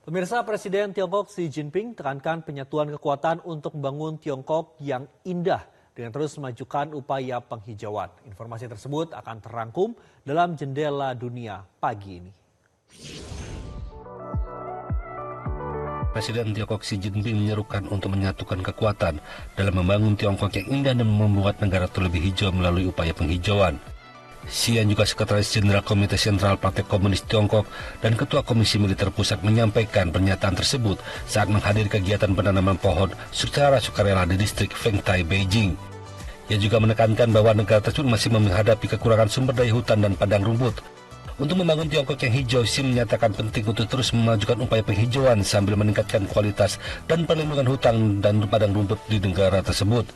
Pemirsa, Presiden Tiongkok Xi Jinping tekankan penyatuan kekuatan untuk membangun Tiongkok yang indah dengan terus memajukan upaya penghijauan. Informasi tersebut akan terangkum dalam Jendela Dunia pagi ini. Presiden Tiongkok Xi Jinping menyerukan untuk menyatukan kekuatan dalam membangun Tiongkok yang indah dan membuat negara itu lebih hijau melalui upaya penghijauan. Xi yang juga Sekretaris Jenderal Komite Sentral Partai Komunis Tiongkok dan Ketua Komisi Militer Pusat menyampaikan pernyataan tersebut saat menghadiri kegiatan penanaman pohon secara sukarela di distrik Fengtai, Beijing. Ia juga menekankan bahwa negara tersebut masih menghadapi kekurangan sumber daya hutan dan padang rumput. Untuk membangun Tiongkok yang hijau, Xi menyatakan penting untuk terus memajukan upaya penghijauan sambil meningkatkan kualitas dan perlindungan hutan dan padang rumput di negara tersebut.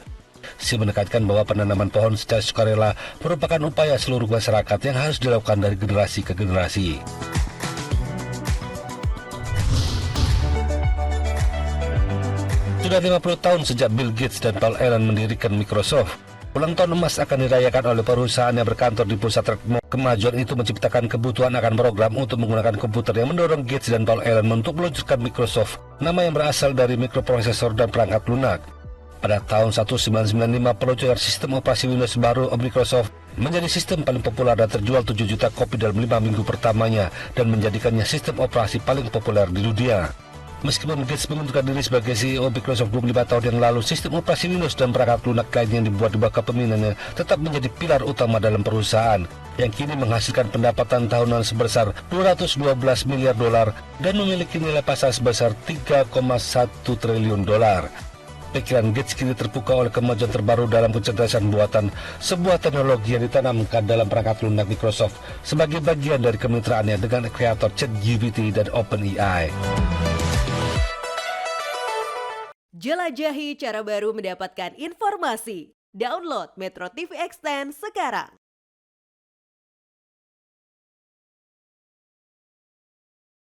Xi menekankan bahwa penanaman pohon secara sukarela merupakan upaya seluruh masyarakat yang harus dilakukan dari generasi ke generasi. Sudah 50 tahun sejak Bill Gates dan Paul Allen mendirikan Microsoft. Ulang tahun emas akan dirayakan oleh perusahaan yang berkantor di pusat teknologi. Kemajuan itu menciptakan kebutuhan akan program untuk menggunakan komputer yang mendorong Gates dan Paul Allen untuk meluncurkan Microsoft, nama yang berasal dari mikroprosesor dan perangkat lunak. Pada tahun 1995, peluncuran sistem operasi Windows baru Microsoft menjadi sistem paling populer dan terjual 7 juta kopi dalam 5 minggu pertamanya dan menjadikannya sistem operasi paling populer di dunia. Meskipun Gates mengundurkan diri sebagai CEO Microsoft 25 tahun yang lalu, sistem operasi Windows dan perangkat lunak lain yang dibuat di bawah kepemimpinannya tetap menjadi pilar utama dalam perusahaan yang kini menghasilkan pendapatan tahunan sebesar 212 miliar dolar dan memiliki nilai pasar sebesar 3,1 triliun dolar. Pikiran Gates kini terbuka oleh kemajuan terbaru dalam kecerdasan buatan, sebuah teknologi yang ditanamkan dalam perangkat lunak Microsoft sebagai bagian dari kemitraannya dengan kreator ChatGPT dan OpenAI. Jelajahi cara baru mendapatkan informasi. Download Metro TV Extend sekarang.